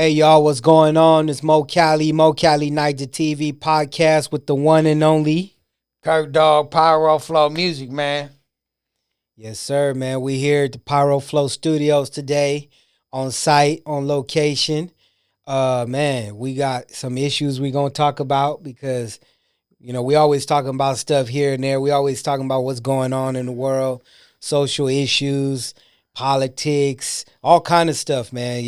Hey y'all, what's going on? It's Mo Cali, Mo Cali 9ja TV podcast with the one and only Kurt Dog of Pyroflow music, man. Yes, sir, man. We here at the Pyroflow Studios today, on site, on location. Man, we got some issues we gonna talk about because we always talking about stuff here and there. We always talking about what's going on in the world, social issues, politics, all kind of stuff, man.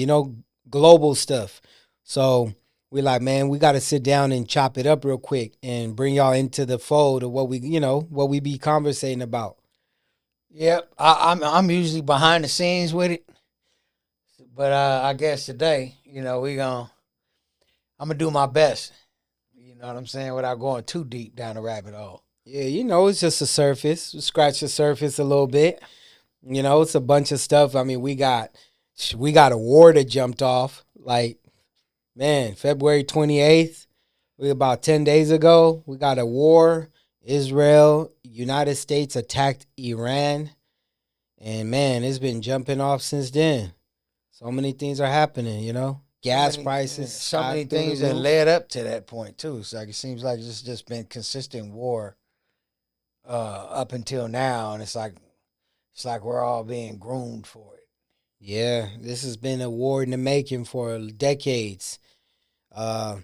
Global stuff. So we like, man, we got to sit down and chop it up real quick and bring y'all into the fold of what we be conversating about. Yep, I'm usually behind the scenes with it, but I guess today, I'm gonna do my best. You know what I'm saying, without going too deep down the rabbit hole. Yeah, it's just a surface. Scratch the surface a little bit. It's a bunch of stuff. I mean, we got a war that jumped off. Like, man, February 28th, about 10 days ago, we got a war. Israel, United States attacked Iran. And man, it's been jumping off since then. So many things are happening, Gas prices. So many things that led up to that point too. It's like it seems like it's just been consistent war up until now, and it's like we're all being groomed for it. Yeah, this has been a war in the making for decades. Uh,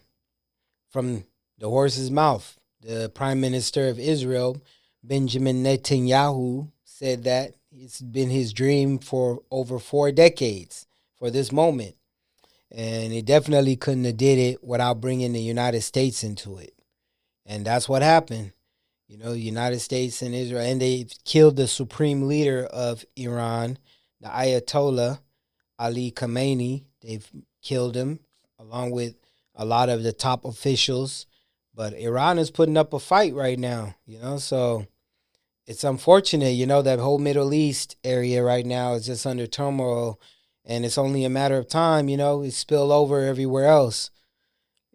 from the horse's mouth, the Prime Minister of Israel, Benjamin Netanyahu, said that it's been his dream for over 4 decades for this moment. And he definitely couldn't have did it without bringing the United States into it. And that's what happened. The United States and Israel, and they killed the supreme leader of Iran, the Ayatollah Ali Khamenei. They've killed him along with a lot of the top officials. But Iran is putting up a fight right now, so it's unfortunate, that whole Middle East area right now is just under turmoil, and it's only a matter of time, it spill over everywhere else.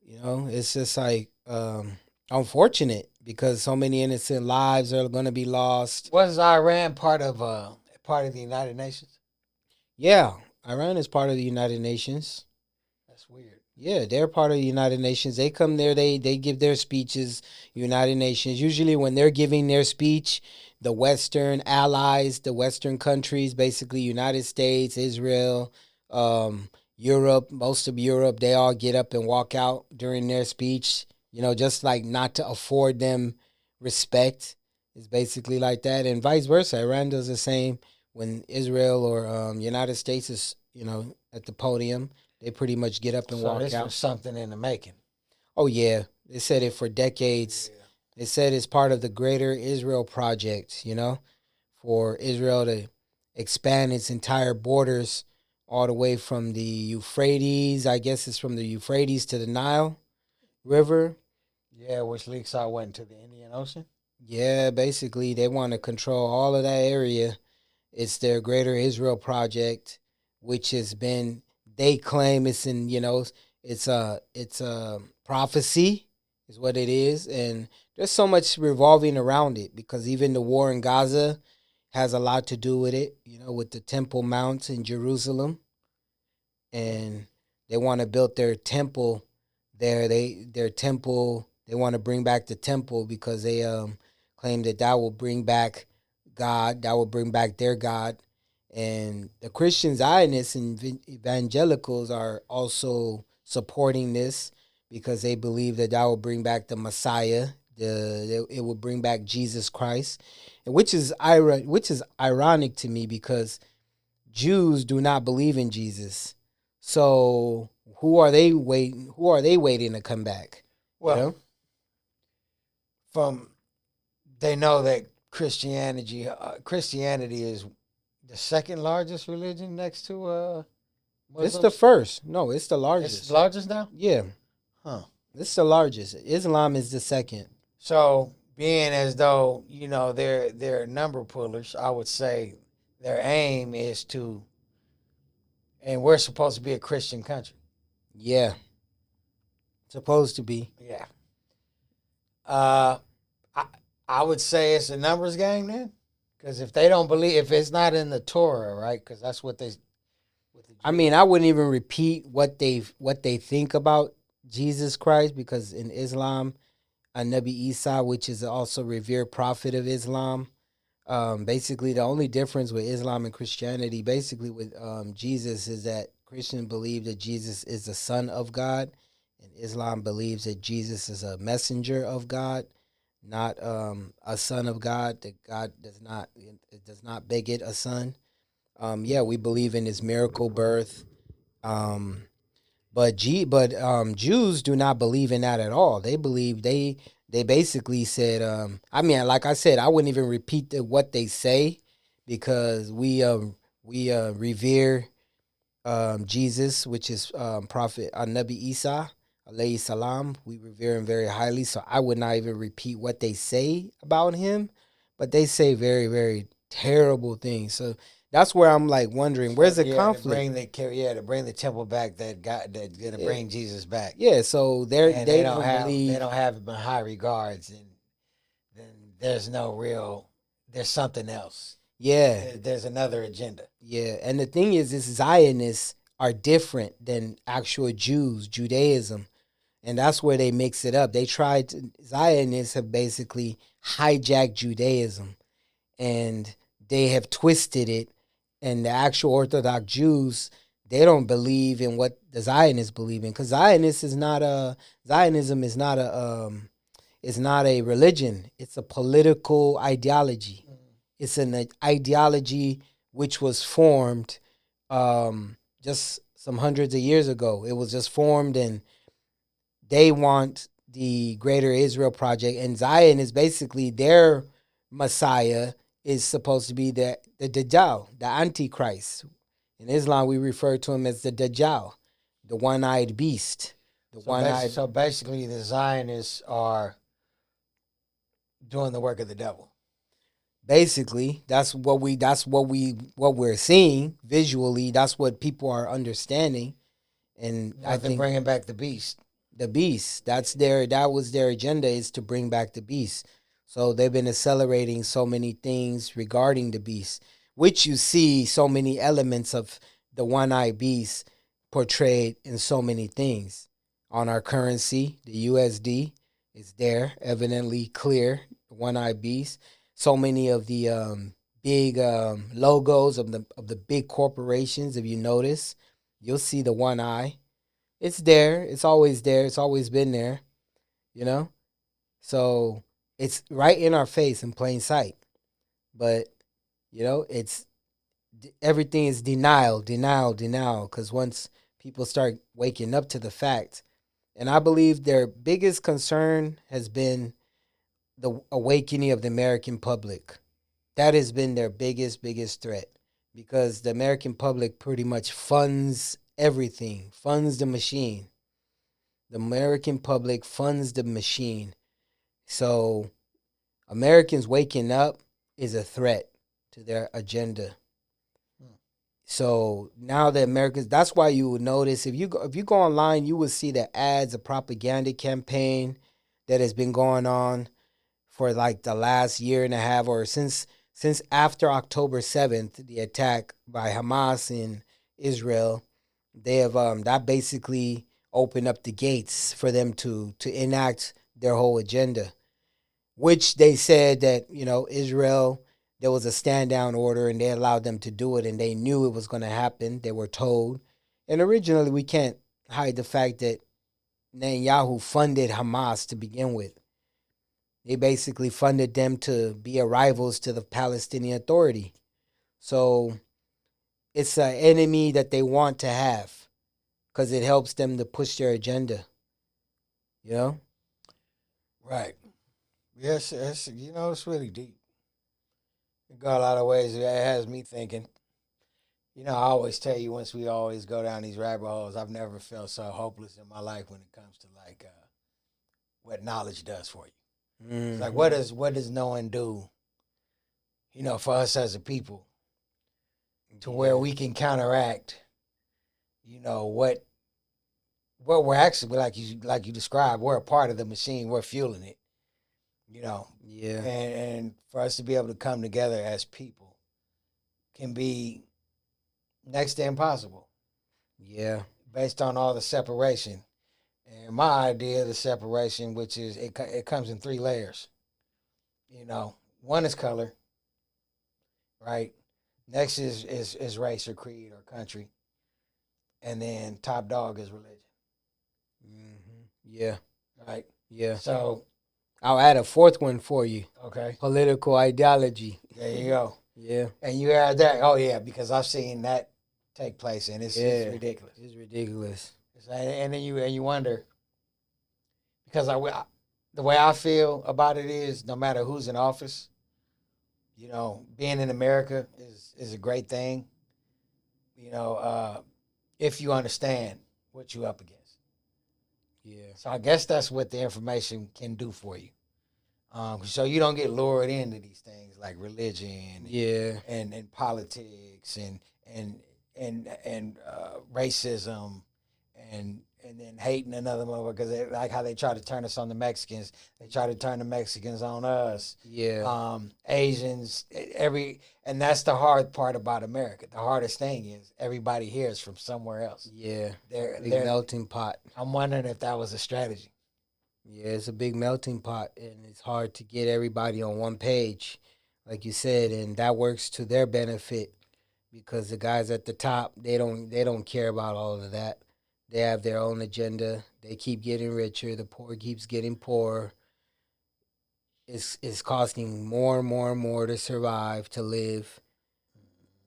It's just like unfortunate because so many innocent lives are going to be lost. Was Iran part of the United Nations? Yeah, Iran is part of the United Nations. That's weird. Yeah, they're part of the United Nations. They come there, they give their speeches, United Nations. Usually when they're giving their speech, the Western allies, the Western countries, basically United States, Israel, Europe, most of Europe, they all get up and walk out during their speech, just like not to afford them respect. It's basically like that. And vice versa. Iran does the same when Israel or United States is, at the podium. They pretty much get up and walk this out. Was something in the making. Oh, yeah. They said it for decades. Yeah. They said it's part of the Greater Israel Project, for Israel to expand its entire borders all the way from the Euphrates. I guess it's from the Euphrates to the Nile River. Yeah, which leaks out went into the Indian Ocean. Yeah, basically they want to control all of that area. It's their Greater Israel Project, which has been, they claim it's in, it's a prophecy is what it is. And there's so much revolving around it because even the war in Gaza has a lot to do with it, with the Temple Mount in Jerusalem. And they want to build their temple there. They want to bring back the temple because they claim that will bring back God, that will bring back their God. And the Christian Zionists and evangelicals are also supporting this because they believe that will bring back the Messiah. It will bring back Jesus Christ, and which is ironic to me because Jews do not believe in Jesus. So who are they waiting to come back? Well, they know that Christianity is the second largest religion next to Muslims? It's the first. No, it's the largest. It's the largest now? Yeah. Huh. It's the largest. Islam is the second. So being as though, they're number pullers, I would say their aim is to, and we're supposed to be a Christian country. Yeah. Supposed to be. Yeah. I would say it's a numbers game then. Because if they don't believe, if it's not in the Torah, right? Because that's what with the I Jews. mean, I wouldn't even repeat what they think about Jesus Christ, because in Islam, Nabi Isa, which is also revered prophet of Islam, basically the only difference with Islam and Christianity, basically with Jesus, is that Christians believe that Jesus is the Son of God, and Islam believes that Jesus is a messenger of God, not a son of God. That God does not beget a son. Yeah, we believe in his miracle birth. Um, but Jews do not believe in that at all. They believe they basically said. I mean, like I said, I wouldn't even repeat what they say, because we revere Jesus, which is Prophet Nabi Isa alayhi salam. We revere him very highly, so I would not even repeat what they say about him. But they say very, very terrible things. So that's where I'm like wondering, So where's the yeah, conflict? to bring the temple back, that God that gonna Yeah, bring Jesus back, yeah. So and they don't they believe. don't have him in high regards, and then there's no real, there's something else. Yeah, There's another agenda. yeah. And the thing is Zionists are different than actual Jews, Judaism. And that's where they mix it up. Zionists have basically hijacked Judaism, and they have twisted it. And the actual Orthodox Jews, they don't believe in what the Zionists believe in, because Zionism is not a religion. It's a political ideology. It's an ideology which was formed just some hundreds of years ago. It was just formed, and they want the Greater Israel Project, and Zion is basically their Messiah. Is supposed to be the Dajjal, the Antichrist. In Islam, we refer to him as the Dajjal, the one-eyed beast, the one-eyed. So basically, the Zionists are doing the work of the devil. Basically, what we're seeing visually. That's what people are understanding, and I They're think bringing back the beast. the beast. That was their agenda, is to bring back the beast. So they've been accelerating so many things regarding the beast, which you see so many elements of the one-eyed beast portrayed in so many things. On our currency, the USD is there, evidently clear, the one-eyed beast. So many of the big logos of the big corporations, if you notice, you'll see the one eye. It's there. It's always there. It's always been there, you know? So it's right in our face in plain sight. But, it's everything is denial, denial, denial. Because once people start waking up to the fact, and I believe their biggest concern has been the awakening of the American public. That has been their biggest threat, because the American public pretty much funds everything, funds the machine. The American public funds the machine. So Americans waking up is a threat to their agenda. So now the Americans, that's why you would notice, if you go online, you will see the ads, a propaganda campaign that has been going on for like the last year and a half, or since after October 7th, the attack by Hamas in Israel. They have that basically opened up the gates for them to enact their whole agenda, which they said that, Israel, there was a stand down order, and they allowed them to do it, and they knew it was going to happen. They were told. And originally, we can't hide the fact that Netanyahu funded Hamas to begin with. They basically funded them to be rivals to the Palestinian Authority. So it's an enemy that they want to have, because it helps them to push their agenda. You know? Right. Yes, it's really deep. It go a lot of ways. It has me thinking. I always tell you, once we always go down these rabbit holes, I've never felt so hopeless in my life when it comes to like what knowledge does for you. Mm-hmm. It's like, what does knowing do? For us as a people, to where we can counteract. What we're actually, like you described, we're a part of the machine. We're fueling it. Yeah. And for us to be able to come together as people can be next to impossible. Yeah. Based on all the separation. And my idea of the separation, which is it comes in 3 layers. You know, one is color, right? Next is race or creed or country, and then top dog is religion. Yeah. Right. Yeah. So I'll add a fourth one for you. okay, Political ideology. there you go. Yeah. And you add that. Oh yeah, because I've seen that take place, and it's ridiculous. It's ridiculous. And then you wonder because the way I feel about it is no matter who's in office, you know, being in America is a great thing. You know, if you understand what you're up against. Yeah. So I guess that's what the information can do for you. So you don't get lured into these things like religion, and politics, and racism, and then hating another mother because like how they try to turn us on the Mexicans, they try to turn the Mexicans on us. Yeah. Asians, and that's the hard part about America. The hardest thing is everybody here is from somewhere else. Yeah. They're melting pot. I'm wondering if that was a strategy. Yeah, it's a big melting pot, and it's hard to get everybody on one page, like you said, and that works to their benefit because the guys at the top they don't care about all of that. They have their own agenda. They keep getting richer. The poor keeps getting poorer. It's costing more and more and more to survive, to live.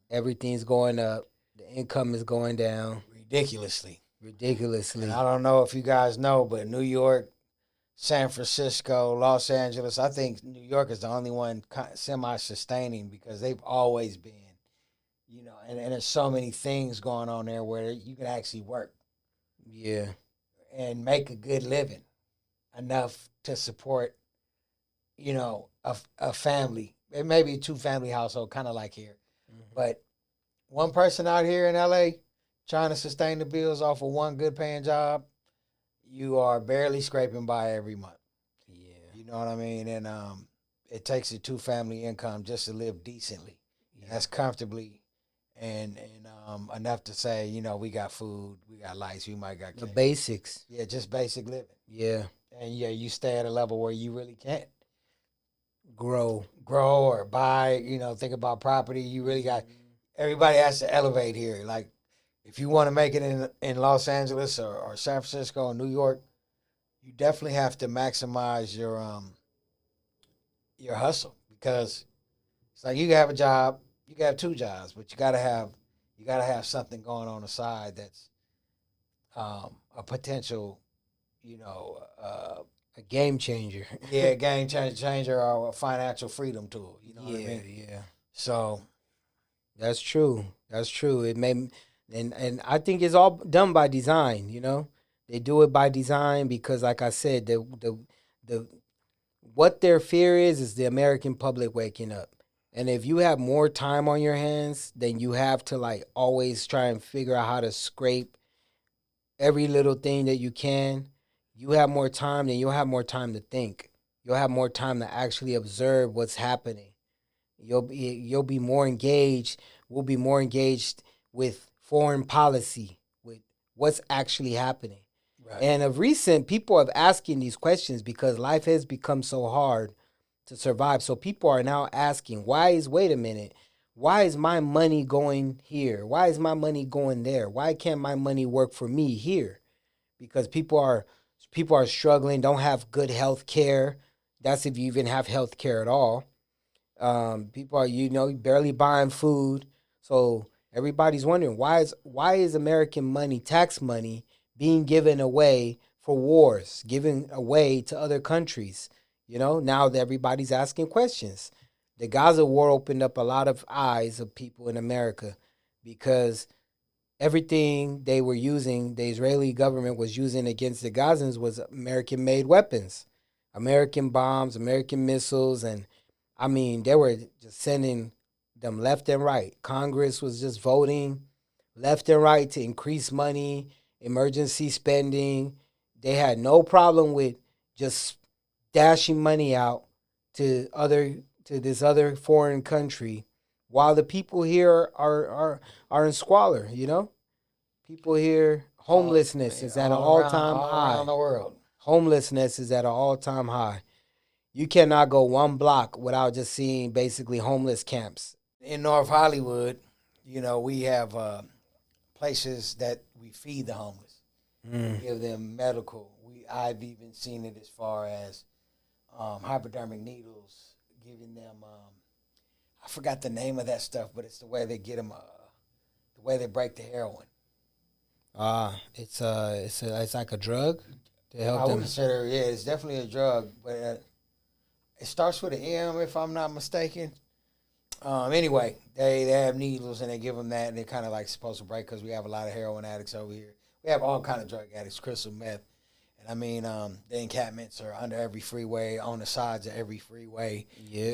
Everything's going up. The income is going down Ridiculously. ridiculously. And I don't know if you guys know, but New York, San Francisco, Los Angeles, I think New York is the only one semi-sustaining because they've always been, you know, and there's so many things going on there where you can actually work. Yeah. And make a good living enough to support, you know, a family. It may be a 2-family household, kind of like here. But one person out here in LA trying to sustain the bills off of one good paying job, you are barely scraping by every month. Yeah. You know what I mean? And it takes a 2-family income just to live decently. And that's comfortably and enough to say, you know, we got food, we got lights, we might got the basics. Yeah, just basic living. Yeah. And yeah, you stay at a level where you really can't Grow. or buy, you know, think about property. You really got everybody has to elevate here. Like if you want to make it in Los Angeles or San Francisco or New York, you definitely have to maximize your hustle because it's like you can have a job, you can have 2 jobs, but you gotta have something going on the side that's a potential, you know, A game changer. yeah, game changer or a financial freedom tool. You know what I Yeah, mean? yeah. So That's true. That's true. It may, and I think it's all done by design. You know, they do it by design because, like I said, the what their fear is the American public waking up. And if you have more time on your hands, then you have to like always try and figure out how to scrape every little thing that you can. You have more time, then you'll have more time to think. You'll have more time to actually observe what's happening. You'll be more engaged. We'll be more engaged with foreign policy, with what's actually happening. right. And of recent, people have asking these questions because life has become so hard to survive. So people are now asking, wait a minute, why is my money going here? Why is my money going there? Why can't my money work for me here? Because people are struggling, don't have good health care. That's if you even have health care at all. People are, barely buying food. So everybody's wondering why is American money, tax money, being given away for wars, given away to other countries? Now that everybody's asking questions. The Gaza war opened up a lot of eyes of people in America because everything they were using, the Israeli government was using against the Gazans was American made weapons, American bombs, American missiles. And I mean, they were just sending them left and right. Congress was just voting left and right to increase money, emergency spending. They had no problem with just dashing money out to this other foreign country while the people here are in squalor. You know, people here homelessness is at an all-time all high. around the world. Homelessness is at an all-time high. You cannot go one block without just seeing basically homeless camps. In North Hollywood, we have places that we feed the homeless, give them medical. I've even seen it as far as hypodermic needles, giving them. I forgot the name of that stuff, but it's the way they get them, the way they break the heroin. It's like a drug to help I would them. consider, it's definitely a drug, but it starts with an M, if I'm not mistaken. Anyway, they have needles and they give them that, and they're kind of like supposed to break because we have a lot of heroin addicts over here. We have all kind of drug addicts, crystal meth. And I mean, the encampments are under every freeway, on the sides of every freeway,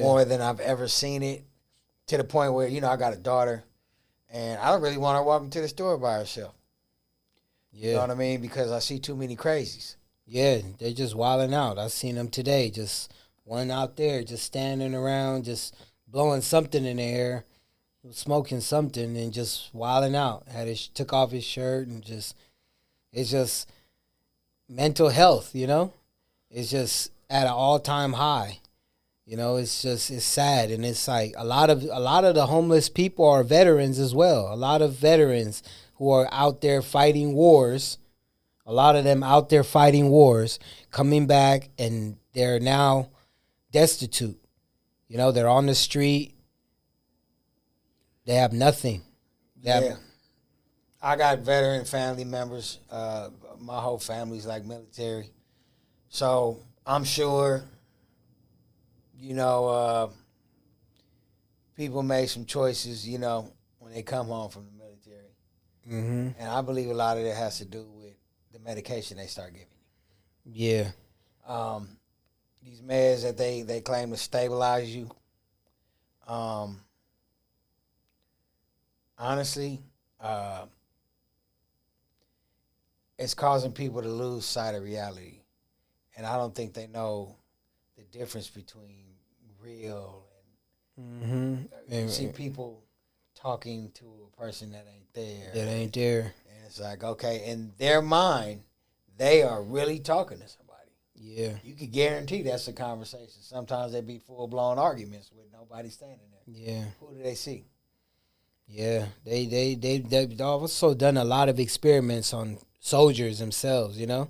more than I've ever seen it, to the point where, I got a daughter, and I don't really want her walking to the store by herself. Yeah. You know what I mean? Because I see too many crazies. Yeah, they're just wilding out. I seen them today, just one out there, just standing around, just blowing something in the air, smoking something, and just wilding out. Took off his shirt, and it's just mental health, It's just at an all-time high. It's sad, and it's like a lot of the homeless people are veterans as well. A lot of veterans who are out there fighting wars. A lot of them out there fighting wars, coming back, and they're now destitute. They're on the street. They have nothing. I got veteran family members. My whole family's like military. So I'm sure, people made some choices, when they come home from the military. Mm-hmm. And I believe a lot of it has to do with the medication they start giving you. Yeah. These meds that they claim to stabilize you. Honestly, it's causing people to lose sight of reality. And I don't think they know the difference between real and you see people talking to a person that ain't there. That ain't there. And it's like, okay, in their mind, they are really talking to somebody. Yeah. You could guarantee that's a conversation. Sometimes they be full-blown arguments with nobody standing there. Yeah. Who do they see? Yeah. They've also done a lot of experiments on soldiers themselves, The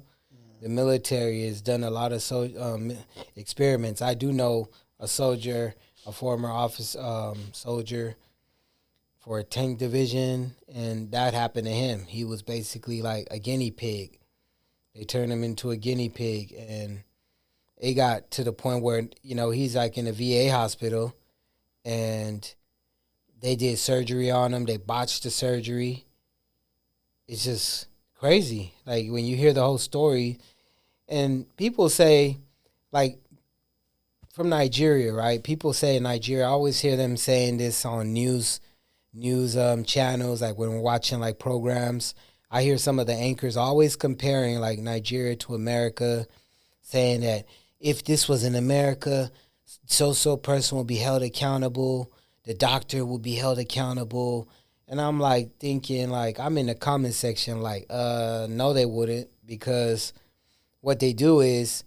military has done a lot of experiments. I do know a soldier, a former soldier for a tank division, and that happened to him. He was basically like a guinea pig. They turned him into a guinea pig, and it got to the point where, he's like in a VA hospital, and they did surgery on him. They botched the surgery. It's just crazy. Like, when you hear the whole story, and people say, like, from Nigeria, right? People say in Nigeria, I always hear them saying this on news channels, like when we're watching like programs. I hear some of the anchors always comparing like Nigeria to America, saying that if this was in America, so person will be held accountable, the doctor will be held accountable. And I'm like thinking, like, I'm in the comment section like, no, they wouldn't, because what they do is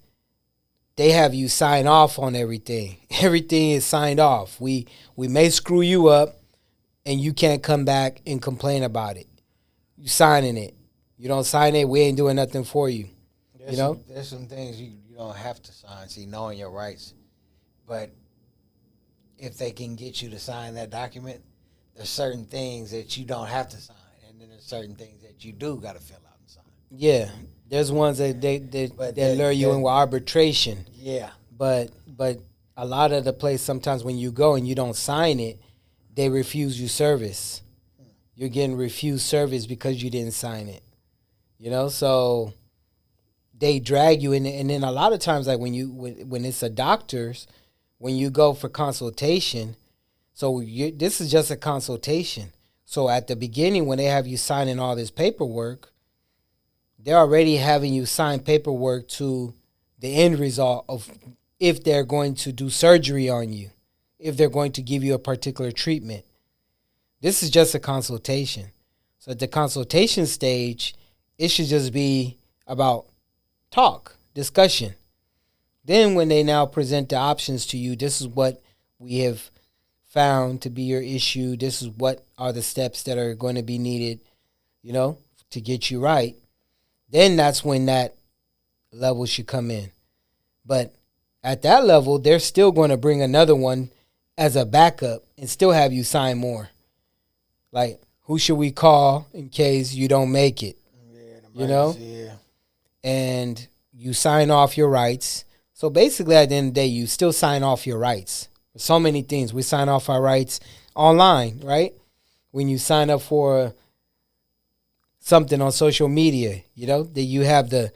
they have you sign off on everything. Everything is signed off. We may screw you up, and you can't come back and complain about it. You signing it. You don't sign it, we ain't doing nothing for you. There's some things you don't have to sign. See, knowing your rights. But if they can get you to sign that document, there's certain things that you don't have to sign, and then there's certain things that you do got to fill out and sign. Yeah, there's ones that they lure you in with arbitration. Yeah, but a lot of the place, sometimes when you go and you don't sign it, they refuse you service. You're getting refused service because you didn't sign it. So they drag you in, and then a lot of times, like when it's a doctor's, when you go for consultation, this is just a consultation. So at the beginning, when they have you signing all this paperwork, they're already having you sign paperwork to the end result of if they're going to do surgery on you, if they're going to give you a particular treatment. This is just a consultation. So at the consultation stage, it should just be about talk, discussion. Then when they now present the options to you, this is what we have found to be your issue. This is what are the steps that are going to be needed, to get you right. Then that's when that level should come in. But at that level, they're still going to bring another one as a backup and still have you sign more. Like, who should we call in case you don't make it? Yeah. And you sign off your rights. So basically, at the end of the day, you still sign off your rights. So many things. We sign off our rights online, right? When you sign up for something on social media, that you have the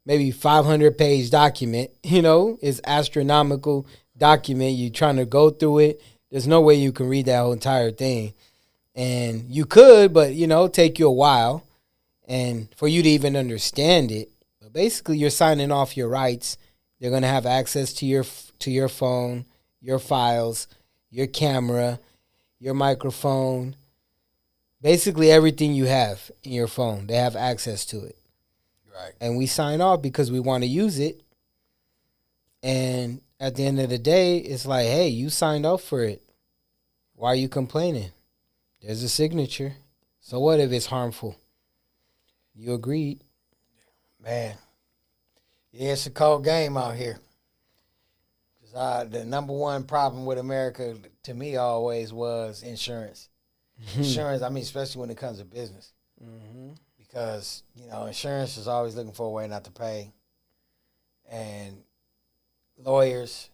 maybe 500-page document, it's astronomical document. You're trying to go through it. There's no way you can read that whole entire thing. And you could, but, take you a while and for you to even understand it. But basically, you're signing off your rights. They're going to have access to your phone, your files, your camera, your microphone, basically everything you have in your phone. They have access to it. Right. And we sign off because we want to use it. And at the end of the day, it's like, hey, you signed up for it. Why are you complaining? There's a signature. So what if it's harmful? You agreed. Man. Yeah, it's a cold game out here. The number one problem with America, to me, always was insurance. Insurance, especially when it comes to business. Mm-hmm. Because, insurance is always looking for a way not to pay. And lawyers,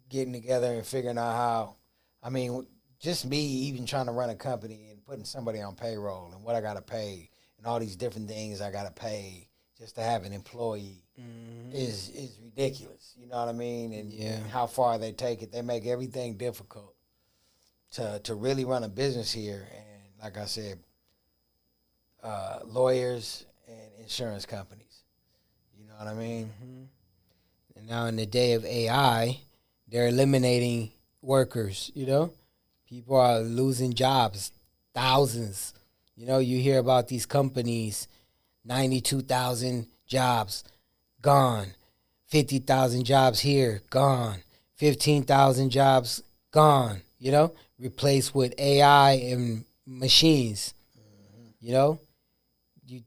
getting together and figuring out how, just me even trying to run a company and putting somebody on payroll and what I got to pay and all these different things I got to pay just to have an employee is ridiculous. You know what I mean? And how far they take it. They make everything difficult to really run a business here. And like I said, lawyers and insurance companies. You know what I mean? Mm-hmm. And now in the day of AI, they're eliminating workers, People are losing jobs, thousands. You hear about these companies, 92,000 jobs gone, 50,000 jobs here gone, 15,000 jobs gone, replaced with AI and machines. You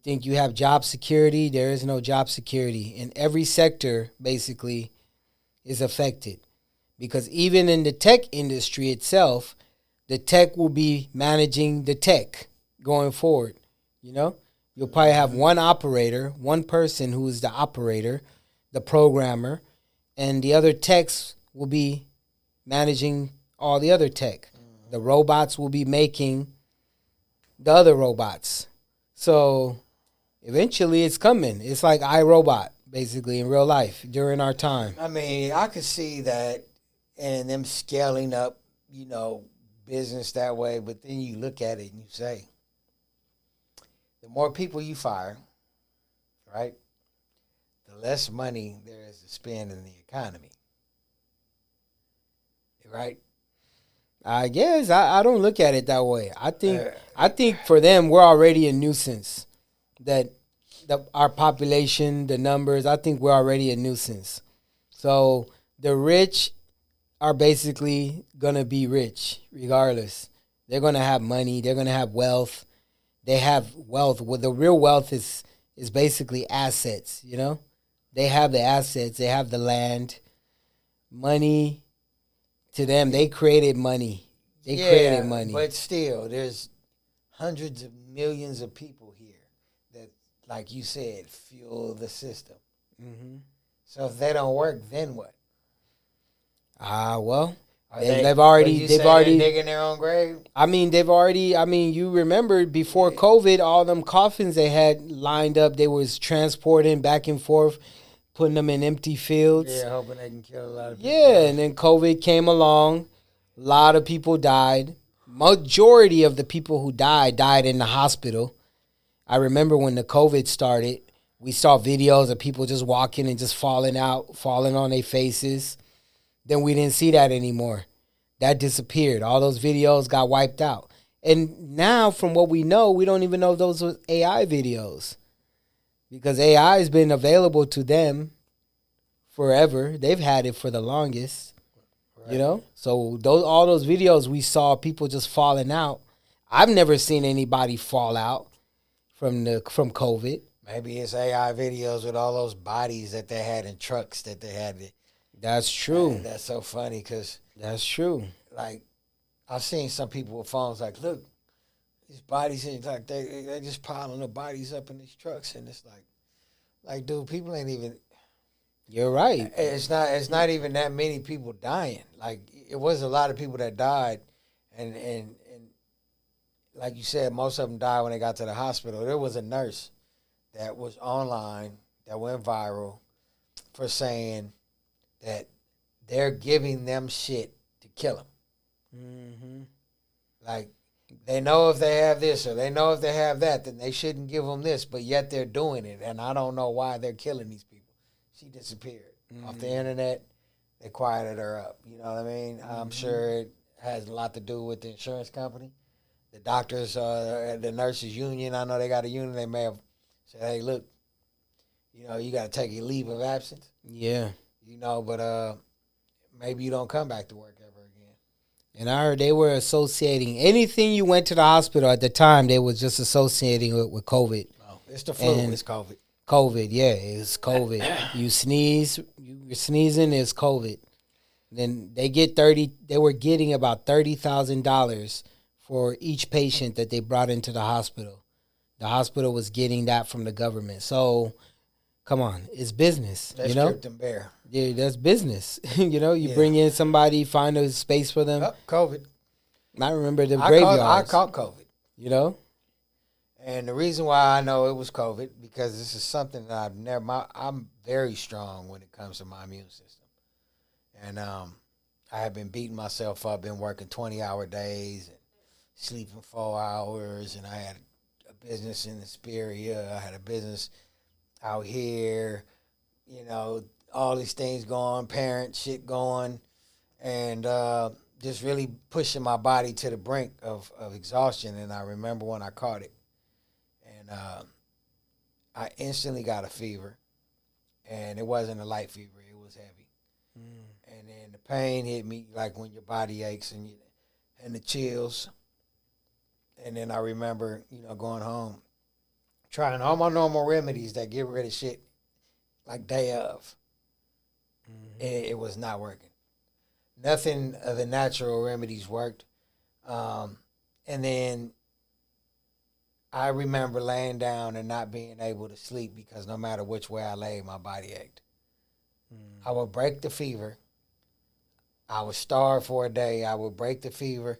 think you have job security? There is no job security. And every sector basically is affected. Because even in the tech industry itself, the tech will be managing the tech going forward. You'll probably have one operator, one person who is the operator, the programmer, and the other techs will be managing all the other tech. The robots will be making the other robots. So eventually it's coming. It's like iRobot, basically, in real life during our time. I could see that and them scaling up, business that way, but then you look at it and you say, the more people you fire, right, the less money there is to spend in the economy. Right? I guess I don't look at it that way. I think for them we're already a nuisance. Our population, the numbers, I think we're already a nuisance. So the rich are basically gonna be rich regardless. They're gonna have money. They're gonna have wealth. They have wealth. Well, the real wealth is basically assets. They have the assets. They have the land, money. To them, they created money. Created money. But still, there's hundreds of millions of people here that, like you said, fuel the system. Mm-hmm. So if they don't work, then what? Well, they've already digging their own grave. You remember before COVID, all them coffins they had lined up, they was transporting back and forth, putting them in empty fields. Yeah, hoping they can kill a lot of people. Yeah, and then COVID came along. A lot of people died. Majority of the people who died in the hospital. I remember when the COVID started, we saw videos of people just walking and just falling on their faces. Then we didn't see that anymore. that disappeared. All those videos got wiped out. And now, from what we know, we don't even know if those were AI videos. Because AI has been available to them forever. They've had it for the longest. Right. You know? So all those videos we saw, people just falling out. I've never seen anybody fall out from COVID. Maybe it's AI videos with all those bodies that they had in trucks that they had. That's true. That's so funny because... That's true. Like, I've seen some people with phones like, look, these bodies, like they just piling the bodies up in these trucks. And it's like, dude, people ain't even... You're right. It's not even that many people dying. Like, it was a lot of people that died. And like you said, most of them died when they got to the hospital. There was a nurse that was online that went viral for saying that they're giving them shit to kill them. Mm-hmm. Like, they know if they have this or they know if they have that, then they shouldn't give them this, but yet they're doing it. And I don't know why they're killing these people. She disappeared off the internet. They quieted her up. You know what I mean? I'm sure it has a lot to do with the insurance company. The doctors, the nurses union, I know they got a union. They may have said, hey, look, you know, you got to take a leave of absence. Yeah. You know, but maybe you don't come back to work ever again. And I heard they were associating anything you went to the hospital at the time, they was just associating it with COVID. Oh, it's the flu. It's COVID. COVID, yeah, it's COVID. You sneeze, you're sneezing, it's COVID. Then they were getting about $30,000 for each patient that they brought into the hospital. The hospital was getting that from the government. So, come on, it's business. That's you know, Krypton Bear. Yeah, that's business. You know, you bring in somebody, find a space for them. COVID. I remember the graveyards. I caught COVID. You know, and the reason why I know it was COVID because this is something that I've never. I'm very strong when it comes to my immune system, and I have been beating myself up, been working 20-hour days and sleeping 4 hours, and I had a business in Hesperia. I had a business out here, you know, all these things going, parent shit going, and just really pushing my body to the brink of exhaustion. And I remember when I caught it, and I instantly got a fever, and it wasn't a light fever, it was heavy. And then the pain hit me like when your body aches and the chills. And then I remember, you know, going home, trying all my normal remedies that get rid of shit like day of. It was not working. Nothing of the natural remedies worked. And then I remember laying down and not being able to sleep because no matter which way I lay, my body ached. I would break the fever. I would starve for a day. I would break the fever.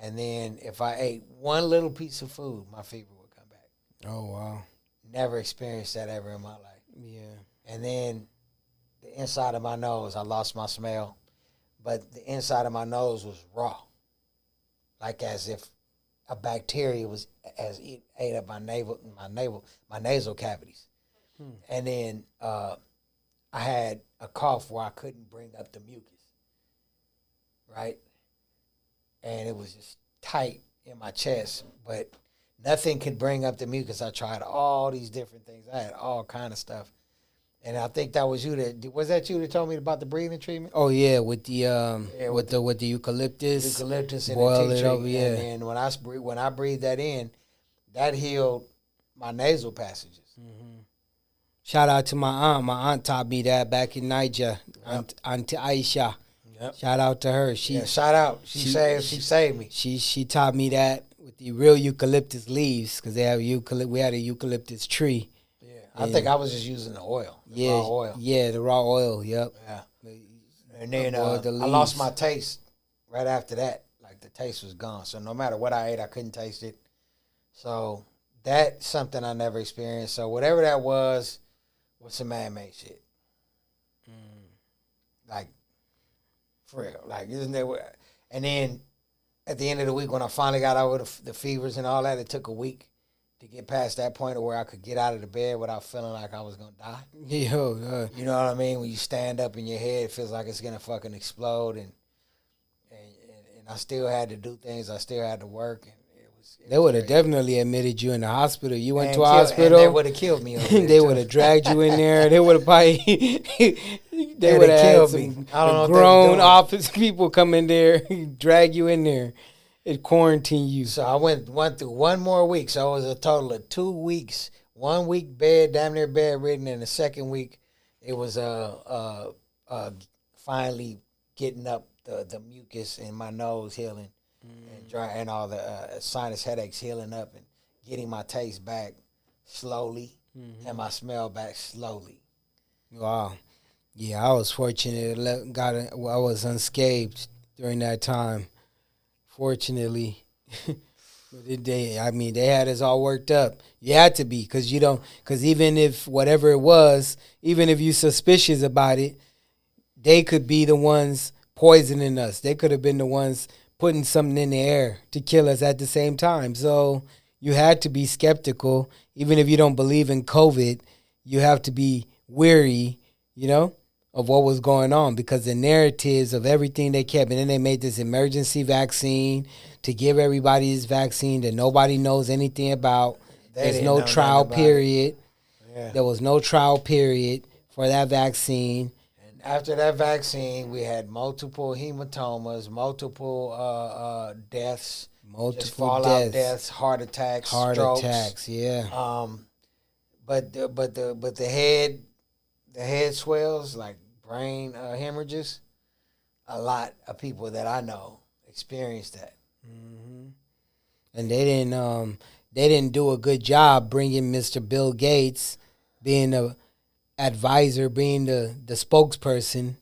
And then if I ate one little piece of food, my fever would come back. Oh, wow. Never experienced that ever in my life. Yeah. And then the inside of my nose, I lost my smell. But the inside of my nose was raw. Like as if a bacteria ate up my nasal cavities. And then I had a cough where I couldn't bring up the mucus. Right? And it was just tight in my chest, but nothing could bring up the mucus. I tried all these different things. I had all kind of stuff. And I think that was you that told me about the breathing treatment? Oh yeah, with the with the eucalyptus. Eucalyptus and boil the tea it tree. over, yeah. And then when I breathed that in, that healed my nasal passages. Shout out to my aunt. My aunt taught me that back in 9ja. Auntie Aisha. Yep. Shout out to her. Shout out. She saved me. She taught me that with the real eucalyptus leaves because they have we had a eucalyptus tree. Yeah, I think I was just using the oil. Raw oil. Yeah, the raw oil. Yep. Yeah. And then I lost my taste right after that. Like the taste was gone. So no matter what I ate, I couldn't taste it. So that's something I never experienced. So whatever that was some man-made shit. Like. For real. Like, isn't there? And then at the end of the week, when I finally got over the fevers and all that, it took a week to get past that point where I could get out of the bed without feeling like I was going to die. You know what I mean? When you stand up in your head, it feels like it's going to fucking explode. and I still had to do things. I still had to work, and they would have definitely admitted you in the hospital. You went to a hospital. hospital. And they would have killed me. They would have dragged you in there. They would have probably. They would have killed me. I don't know grown office people come in there, drag you in there, and quarantine you. So I went through one more week. So it was a total of 2 weeks. 1 week bed, damn near bedridden, and the second week it was finally getting up the mucus in my nose healing and dry, and all the sinus headaches healing up, and getting my taste back slowly and my smell back slowly. Wow. Yeah, I was fortunate. I was unscathed during that time. Fortunately. But they had us all worked up. You had to be, because even if whatever it was, even if you're suspicious about it, they could be the ones poisoning us. They could have been the ones putting something in the air to kill us at the same time. So you had to be skeptical. Even if you don't believe in COVID, you have to be wary, of what was going on, because the narratives of everything they kept, and then they made this emergency vaccine to give everybody this vaccine that nobody knows anything about. There's no trial period. Yeah. There was no trial period for that vaccine. And after that vaccine, we had multiple hematomas, multiple deaths, fallout deaths, heart attacks, strokes. Yeah. But the head swells, like brain hemorrhages. A lot of people that I know experienced that. Mm-hmm. And they didn't do a good job bringing Mr. Bill Gates, being the advisor, being the spokesperson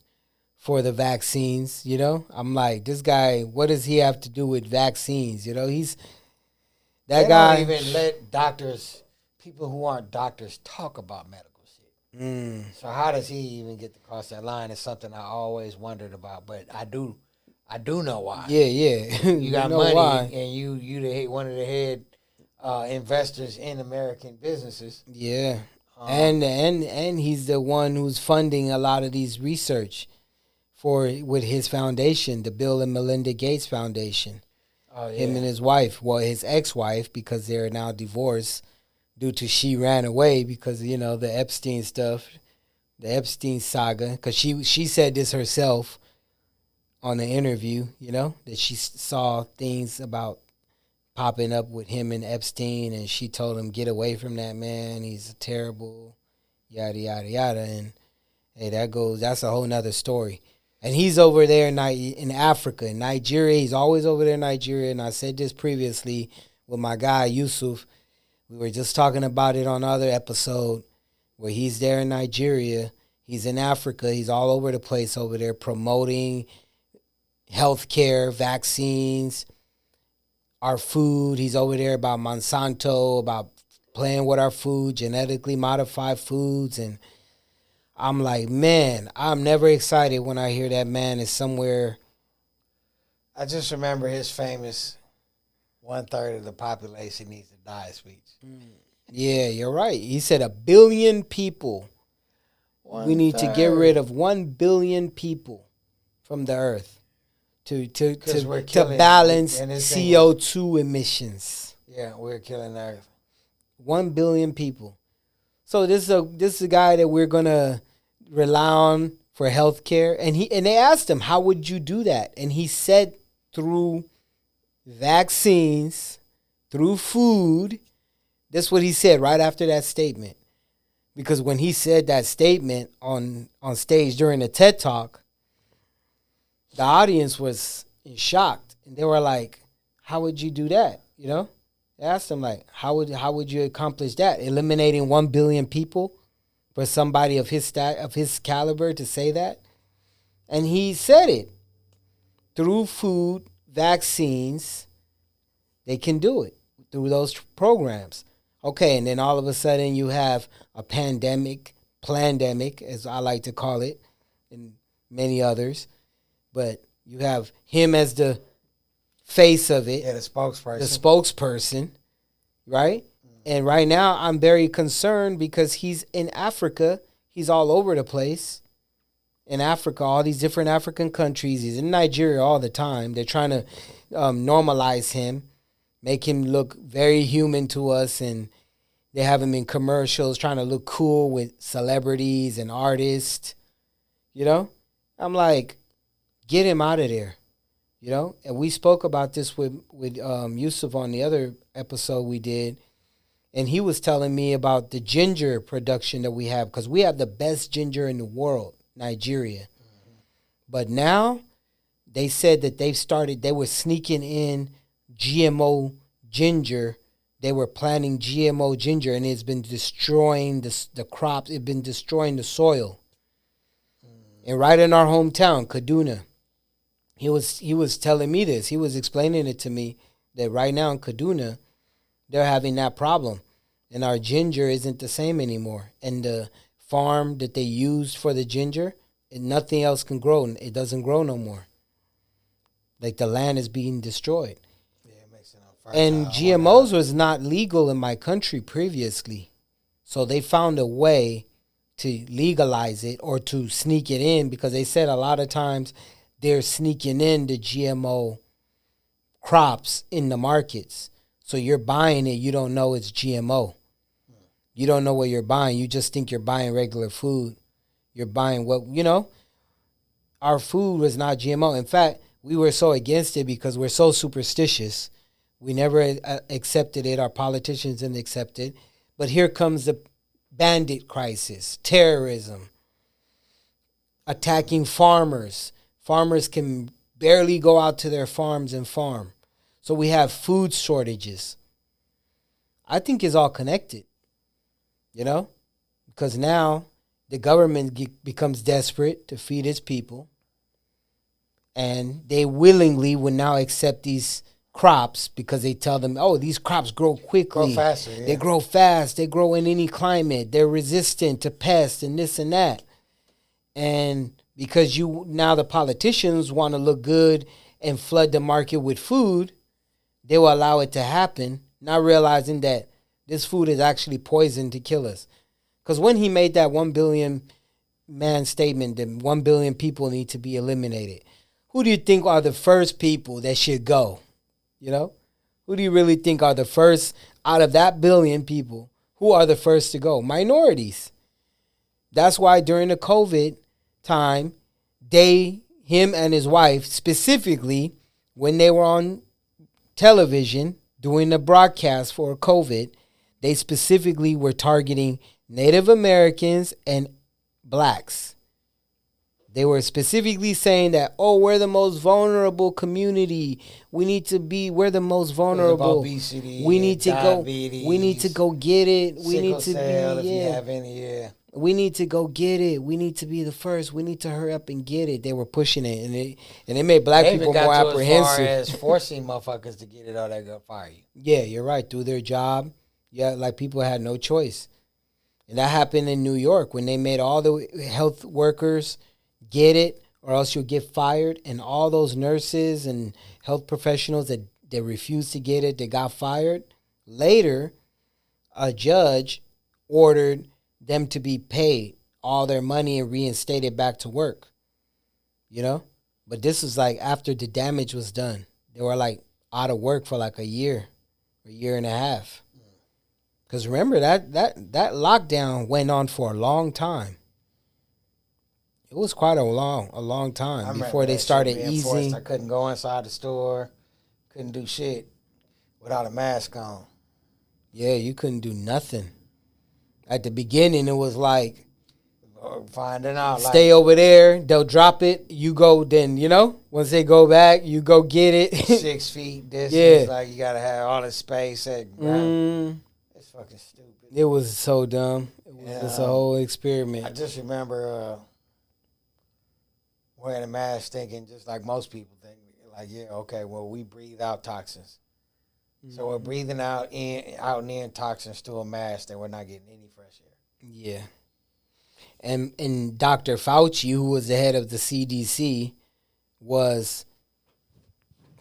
for the vaccines. I'm like, this guy, what does he have to do with vaccines? He's that guy. They don't even let people who aren't doctors, talk about medical shit. So how does he even get to cross that line? It's something I always wondered about, but I do know why. Yeah. You got money, why. And you one of the head investors in American businesses. Yeah, and he's the one who's funding a lot of these research with his foundation, the Bill and Melinda Gates Foundation. Oh, yeah. Him and his wife, his ex-wife, because they're now divorced due to she ran away because the Epstein stuff, the Epstein saga. Because she said this herself on the interview, that she saw things about popping up with him and Epstein, and she told him, get away from that man. He's terrible, yada, yada, yada. And, hey, that's a whole nother story. And he's over there in Africa, in Nigeria. He's always over there in Nigeria. And I said this previously with my guy, Yusuf. We were just talking about it on another episode where he's there in Nigeria. He's in Africa. He's all over the place over there promoting healthcare, vaccines, our food. He's over there about Monsanto, about playing with our food, genetically modified foods. And I'm like, man, I'm never excited when I hear that man is somewhere. I just remember his famous 1/3 of the population needs to die speech. Yeah, you're right. He said 1 billion people. We need to get rid of 1 billion people from the earth to balance CO2 emissions. Yeah, we're killing the earth. 1 billion people. So this is a guy that we're gonna rely on for healthcare, and they asked him, how would you do that? And he said, through vaccines, through food. That's what he said right after that statement. Because when he said that statement on stage during the TED Talk, the audience was shocked. And they were like, how would you do that? They asked him, like, how would you accomplish that? Eliminating 1 billion people for somebody of his caliber to say that? And he said it. Through food, vaccines, they can do it through those programs. Okay, and then all of a sudden you have a plandemic, as I like to call it, and many others. But you have him as the face of it. Yeah, the spokesperson, right? And right now I'm very concerned because he's in Africa. He's all over the place. in Africa, all these different African countries. He's in Nigeria all the time. They're trying to normalize him, make him look very human to us, and they have him in commercials trying to look cool with celebrities and artists. You know? I'm like, get him out of there. You know? And we spoke about this with Yusuf on the other episode we did. And he was telling me about the ginger production that we have, because we have the best ginger in the world, Nigeria. Mm-hmm. But now they said that they were sneaking in GMO ginger. They were planting GMO ginger, and it's been destroying the crops. It's been destroying the soil. Mm-hmm. And right in our hometown, Kaduna, he was telling me this. He was explaining it to me that right now in Kaduna, they're having that problem, and our ginger isn't the same anymore. And the farm that they used for the ginger, and nothing else can grow. It doesn't grow no more. Like, the land is being destroyed. Yeah, it makes it unfertile. And GMOs was not legal in my country previously, so they found a way to legalize it or to sneak it in, because they said a lot of times they're sneaking in the GMO crops in the markets. So you're buying it, you don't know it's GMO. You don't know what you're buying. You just think you're buying regular food. You're buying our food was not GMO. In fact, we were so against it because we're so superstitious. We never accepted it. Our politicians didn't accept it. But here comes the bandit crisis, terrorism, attacking farmers. Farmers can barely go out to their farms and farm. So we have food shortages. I think it's all connected, you know, because now the government becomes desperate to feed its people, and they willingly will now accept these crops because they tell them, oh, these crops grow quickly. Grow faster, yeah. They grow fast. They grow in any climate. They're resistant to pests and this and that. And because now the politicians want to look good and flood the market with food, they will allow it to happen, not realizing that this food is actually poison to kill us. Because when he made that 1 billion man statement that 1 billion people need to be eliminated, who do you think are the first people that should go? You know? Who do you really think are the first out of that billion people? Who are the first to go? Minorities. That's why during the COVID time, him and his wife specifically, when they were on television doing the broadcast for COVID, they specifically were targeting Native Americans and blacks. They were specifically saying that, oh, we're the most vulnerable community. We're the most vulnerable. Obesity, we need to diabetes, go. We need to go get it. We need to cell, be. If you have any, yeah. We need to go get it. We need to be the first. We need to hurry up and get it. They were pushing it, and it made black people more apprehensive. As far as forcing motherfuckers to get it, or they gonna fire you. Yeah, you're right. Do their job. Yeah, like people had no choice, and that happened in New York when they made all the health workers get it, or else you'll get fired. And all those nurses and health professionals that refused to get it, they got fired. Later, a judge ordered them to be paid all their money and reinstated back to work, you know? But this was like after the damage was done. They were like out of work for like a year and a half. Because remember, that lockdown went on for a long time. It was quite a long time before they started easing. I couldn't go inside the store, couldn't do shit without a mask on. Yeah, you couldn't do nothing. At the beginning, it was like, finding out. Stay over there. They'll drop it. You go then, you know? Once they go back, you go get it. 6 feet distance. Yeah. Like, you got to have all the space. It's fucking stupid. It was so dumb. It was just a whole experiment. I just remember wearing a mask thinking, just like most people think, like, yeah, okay, well, we breathe out toxins. So we're breathing out and in toxins through a mask, and we're not getting any fresh air. Yeah. And Dr. Fauci, who was the head of the CDC, was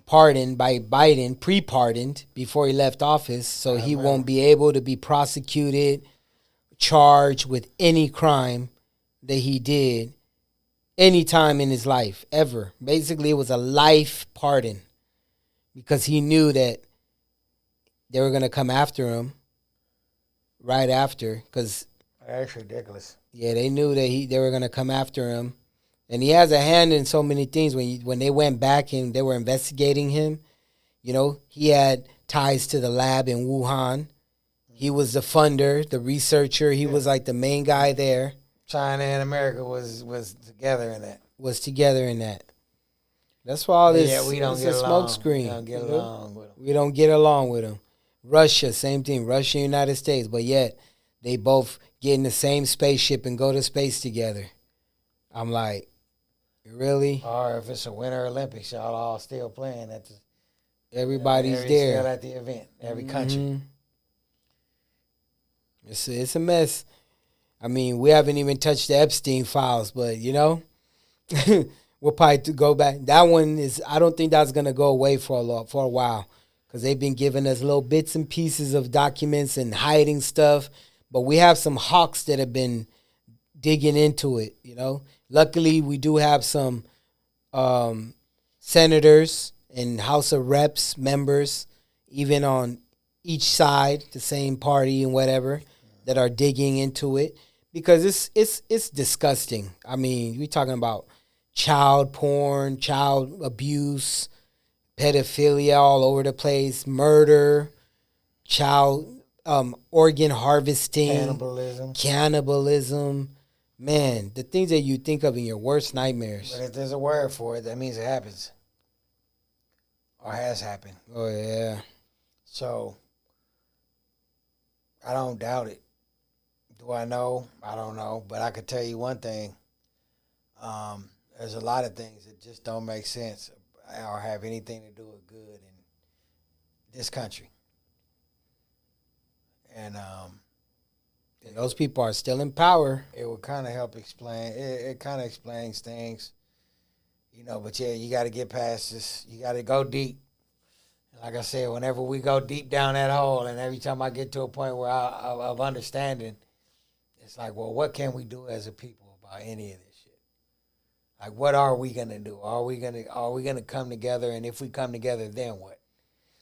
pardoned by Biden, pre-pardoned before he left office, so he won't be able to be prosecuted, charged with any crime that he did any time in his life, ever. Basically, it was a life pardon because he knew that they were going to come after him right after. Because that's ridiculous. Yeah, they knew that they were going to come after him. And he has a hand in so many things. When they went back and they were investigating him, he had ties to the lab in Wuhan. He was the funder, the researcher. He was like the main guy there. China and America was together in that. That's why all this. Yeah, we don't get a along. Smoke screen. We don't get along with them. We don't get along with them. Russia, same thing. Russia, United States, but yet they both get in the same spaceship and go to space together. I'm like, really? Or if it's a Winter Olympics, y'all all still playing at the. Everybody's there. Still at the event. Every country. It's a mess. I mean, we haven't even touched the Epstein files, but we'll probably go back. That one is. I don't think that's gonna go away for a while, because they've been giving us little bits and pieces of documents and hiding stuff. But we have some hawks that have been digging into it. Luckily, we do have some senators and House of Reps members, even on each side, the same party and whatever, that are digging into it, because it's disgusting. I mean, we're talking about child porn, child abuse, pedophilia all over the place, murder, child organ harvesting, cannibalism. Man, the things that you think of in your worst nightmares. But if there's a word for it, that means it happens. Or has happened. Oh, yeah. So, I don't doubt it. Do I know? I don't know. But I could tell you one thing. There's a lot of things that just don't make sense or have anything to do with good in this country. And those people are still in power. It would kind of help explain. It kind of explains things. But yeah, you got to get past this. You got to go deep. Like I said, whenever we go deep down that hole, and every time I get to a point where of understanding, it's like, well, what can we do as a people about any of this shit? Like, what are we gonna do? Are we gonna come together? And if we come together, then what?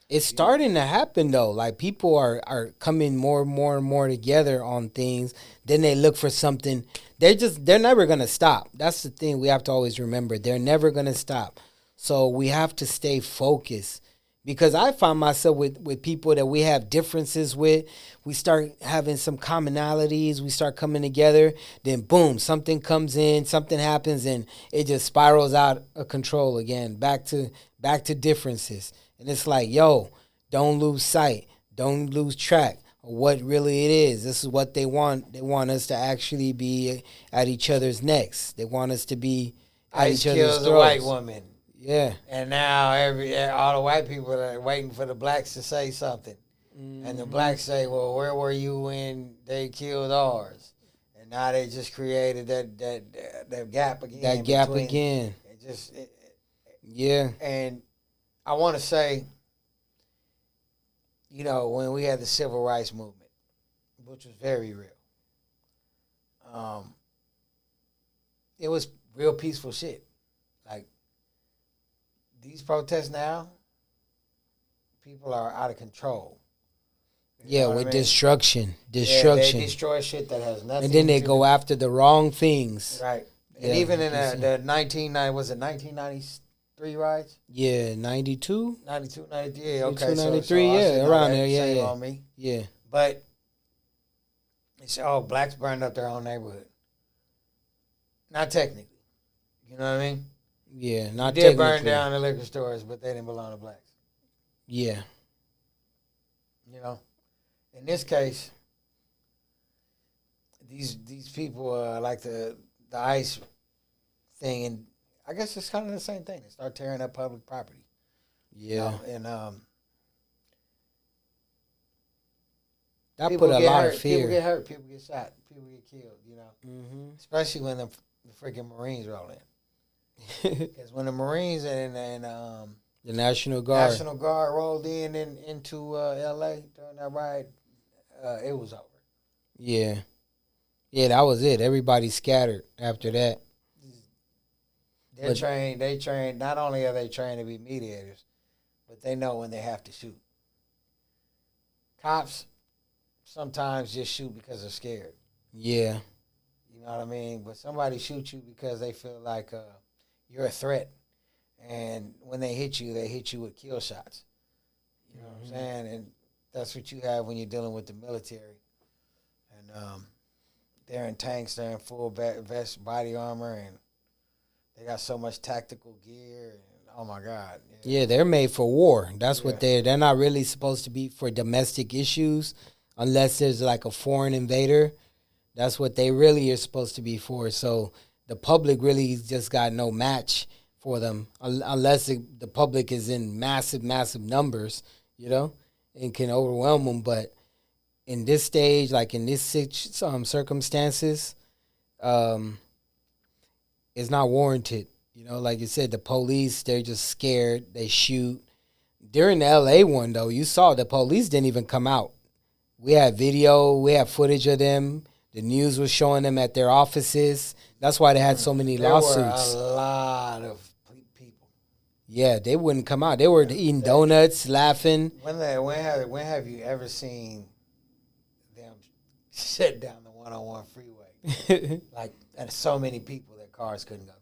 It's starting to happen though. Like, people are coming more and more together on things. Then they look for something. They're never gonna stop. That's the thing we have to always remember. They're never gonna stop. So we have to stay focused. Because I find myself with people that we have differences with. We start having some commonalities. We start coming together. Then boom, something comes in, something happens, and it just spirals out of control again. Back to differences. And it's like, yo, don't lose sight. Don't lose track of what really it is. This is what they want. They want us to actually be at each other's necks. They want us to be at each other's throats. A white woman. Yeah. And now all the white people are waiting for the blacks to say something. Mm-hmm. And the blacks say, well, where were you when they killed ours? And now they just created that gap again. That gap again. Yeah. And I want to say, when we had the civil rights movement, which was very real, it was real peaceful shit. Like, these protests now, people are out of control. With destruction. Yeah, they destroy shit that has nothing. And then they go after the wrong things. Right. And even in the 1993 riots? Yeah, 92? 92, 93, yeah, okay. 92, 93, around there, yeah. On me. Yeah. But it's blacks burned up their own neighborhood. Not technically. You know what I mean? Yeah, not technically. They did burn down the liquor stores, but they didn't belong to blacks. Yeah. In this case, these people like the ICE thing, and I guess it's kind of the same thing. They start tearing up public property. Yeah. That put a lot of fear. People get hurt. People get shot. People get killed. Mm-hmm. Especially when the freaking Marines roll in. Because when the Marines and the National Guard rolled into L.A. during that riot, it was over. Yeah. Yeah, that was it. Everybody scattered after that. They're trained. They train. Not only are they trained to be mediators, but they know when they have to shoot. Cops sometimes just shoot because they're scared. Yeah. You know what I mean? But somebody shoots you because they feel like you're a threat. And when they hit you with kill shots. You know what I'm saying? And that's what you have when you're dealing with the military. And they're in tanks, they're in full vest, body armor, and they got so much tactical gear. And, oh, my God. Yeah, they're made for war. That's what they're not really supposed to be for domestic issues unless there's like a foreign invader. That's what they really are supposed to be for. So the public really just got no match for them unless the public is in massive, massive numbers, you know, and can overwhelm them. But in this stage, like in this circumstances, it's not warranted. You know, like you said, the police, they're just scared. They shoot. During the L.A. one, though, you saw the police didn't even come out. We had video. We had footage of them. The news was showing them at their offices. That's why they had so many lawsuits. There were a lot of people. Yeah, they wouldn't come out. They were eating donuts, laughing. When have you ever seen them shut down the 101 freeway? Like, and so many people that cars couldn't go through.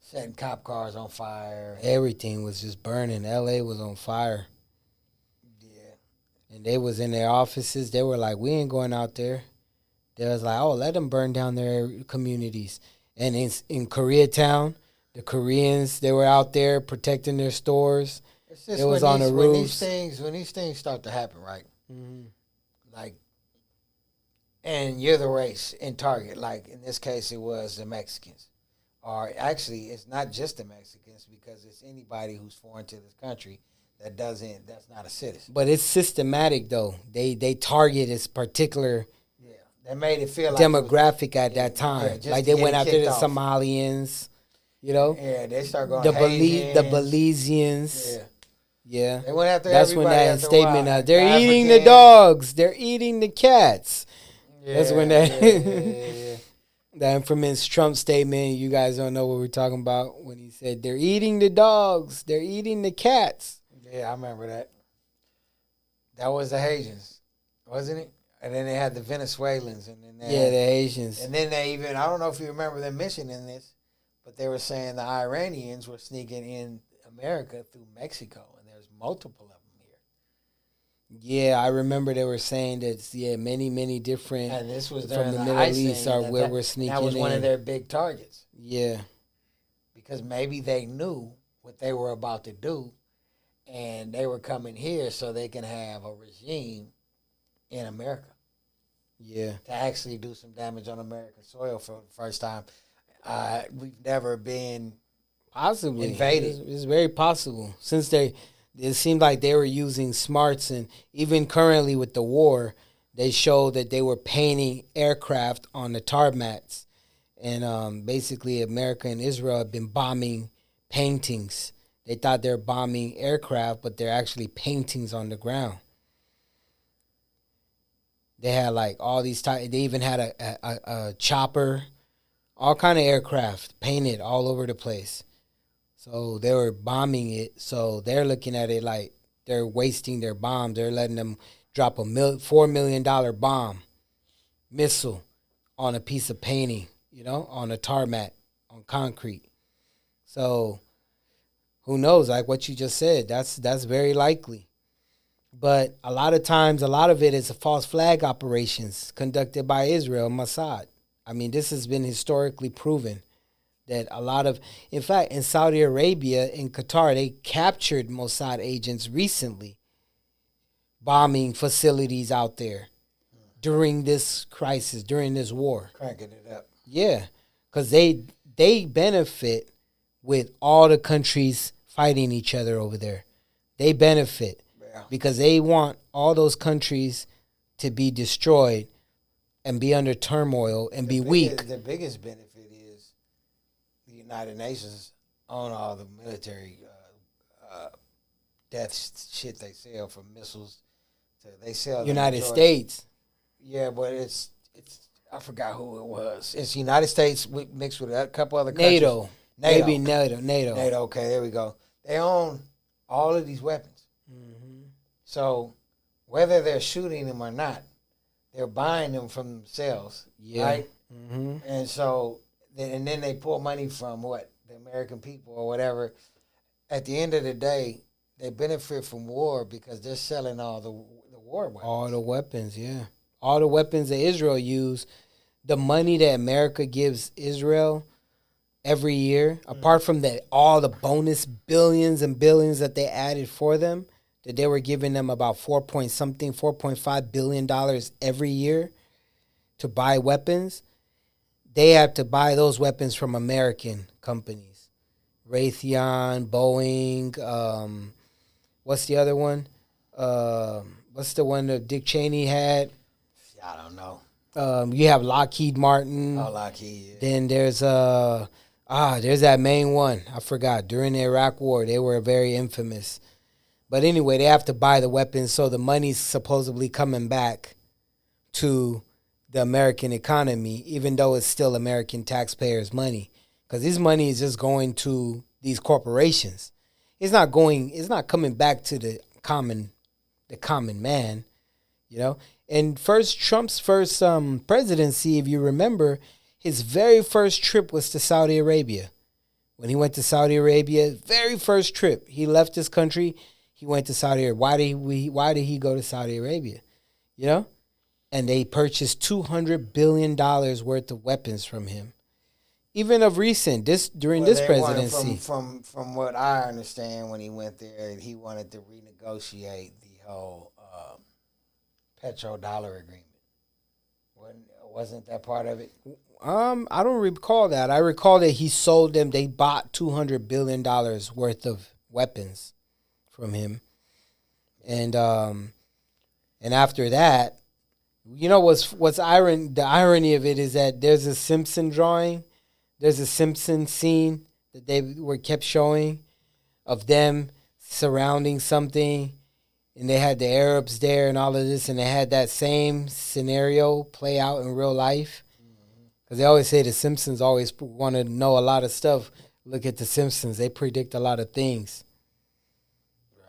Setting cop cars on fire. Everything was just burning. L.A. was on fire. And they was in their offices. They were like, we ain't going out there. They was like, oh, let them burn down their communities. And in Koreatown, the Koreans, they were out there protecting their stores. It's just it was on the roofs. When these things start to happen, right? Like, and you're the race in target. Like, in this case, it was the Mexicans. Or actually, it's not just the Mexicans because it's anybody who's foreign to this country that's not a citizen. But it's systematic, though. They target this particular they made it feel like demographic at that time. Like they went after the Somalians, you know? Yeah, they start going the Belizeans. Yeah. They went after That's when that statement they're Africans. eating the dogs, they're eating the cats. That's when that the infamous Trump statement, you guys don't know what we're talking about, when he said they're eating the dogs, they're eating the cats. Yeah, I remember that. That was the Haitians, wasn't it? And then they had the Venezuelans. And then the Haitians. And then they even, I don't know if you remember them mentioning this, but they were saying the Iranians were sneaking in America through Mexico, and there's multiple of them here. Yeah, I remember they were saying that, many, many different, and this was from the Middle East are where we're sneaking in. That was one of their big targets. Yeah. Because maybe they knew what they were about to do, and they were coming here so they can have a regime in America. Yeah. To actually do some damage on American soil for the first time. We've never been possibly invaded. It's very possible. Since it seemed like they were using smarts, and even currently with the war, they showed that they were painting aircraft on the tarmats. And basically America and Israel have been bombing paintings. They thought they're bombing aircraft, but they're actually paintings on the ground. They had like all these types. They even had a chopper, all kind of aircraft painted all over the place. So they were bombing it. So they're looking at it like they're wasting their bombs. They're letting them drop a $4 million bomb missile on a piece of painting, on a tarmac, on concrete. So who knows? Like what you just said, that's very likely. But a lot of times, a lot of it is false flag operations conducted by Israel, Mossad. I mean, this has been historically proven that a lot of, in fact, in Saudi Arabia, in Qatar, they captured Mossad agents recently bombing facilities out there during this crisis, during this war. Cranking it up. Yeah, because they benefit with all the countries fighting each other over there. They benefit because they want all those countries to be destroyed and be under turmoil and be weak. The biggest benefit is the United Nations own all the military death shit they sell, from missiles to they sell United States. Yeah, but it's I forgot who it was. It's the United States mixed with a couple other countries. NATO. Maybe NATO. Okay, there we go. They own all of these weapons. Mm-hmm. So whether they're shooting them or not, they're buying them from themselves, right? Mm-hmm. And so, and then they pull money from what? The American people or whatever. At the end of the day, they benefit from war because they're selling all the war weapons. All the weapons, yeah. All the weapons that Israel use, the money that America gives Israel every year, apart from all the bonus billions and billions that they added for them, that they were giving them about $4.5 billion every year to buy weapons. They have to buy those weapons from American companies. Raytheon, Boeing, what's the other one? What's the one that Dick Cheney had? I don't know. You have Lockheed Martin. Oh, Lockheed. Yeah. Then there's that main one. I forgot. During the Iraq War, they were very infamous. But anyway, they have to buy the weapons, so the money's supposedly coming back to the American economy, even though it's still American taxpayers' money. Because this money is just going to these corporations. It's not coming back to the common man, you know. And Trump's first presidency, if you remember, his very first trip was to Saudi Arabia. When he went to Saudi Arabia, very first trip, he left his country. He went to Saudi Arabia. Why did he go to Saudi Arabia? You know? And they purchased $200 billion worth of weapons from him. Even of recent, during this presidency. From what I understand, when he went there, he wanted to renegotiate the whole petrodollar agreement. Wasn't that part of it? I don't recall that. I recall that he sold them. They bought $200 billion worth of weapons from him, and after that, you know the irony of it is that there's a Simpson drawing, there's a Simpson scene that they kept showing of them surrounding something, and they had the Arabs there and all of this, and they had that same scenario play out in real life. Because they always say the Simpsons always want to know a lot of stuff. Look at the Simpsons; they predict a lot of things.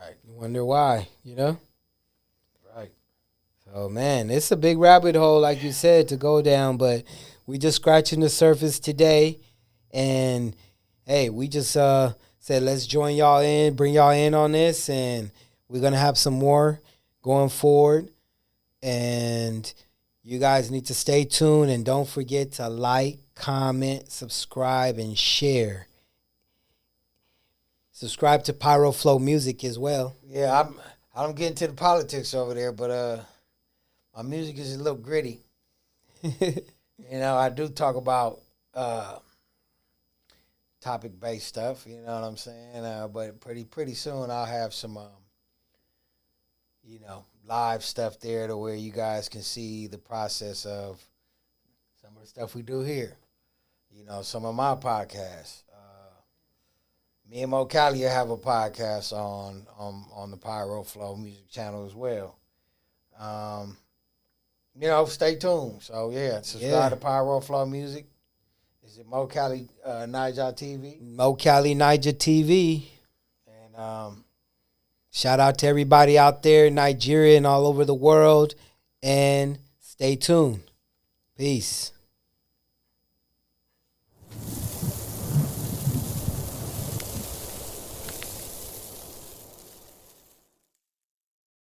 Right. You wonder why, you know? Right. So, man, it's a big rabbit hole, like you said, to go down. But we just scratching the surface today. And, hey, we just said let's join y'all in, bring y'all in on this. And we're going to have some more going forward. And you guys need to stay tuned. And don't forget to like, comment, subscribe, and share. Subscribe to Pyroflow Music as well. Yeah, I'm getting to the politics over there, but my music is a little gritty. You know, I do talk about topic-based stuff. You know what I'm saying? But pretty soon I'll have some, live stuff there to where you guys can see the process of some of the stuff we do here. You know, some of my podcasts. Me and Mo Cali have a podcast on the Pyroflow music channel as well. Stay tuned. So, subscribe to Pyroflow Music. Is it Mo Cali 9ja TV? Mo Cali 9ja TV. And shout out to everybody out there in Nigeria and all over the world. And stay tuned. Peace.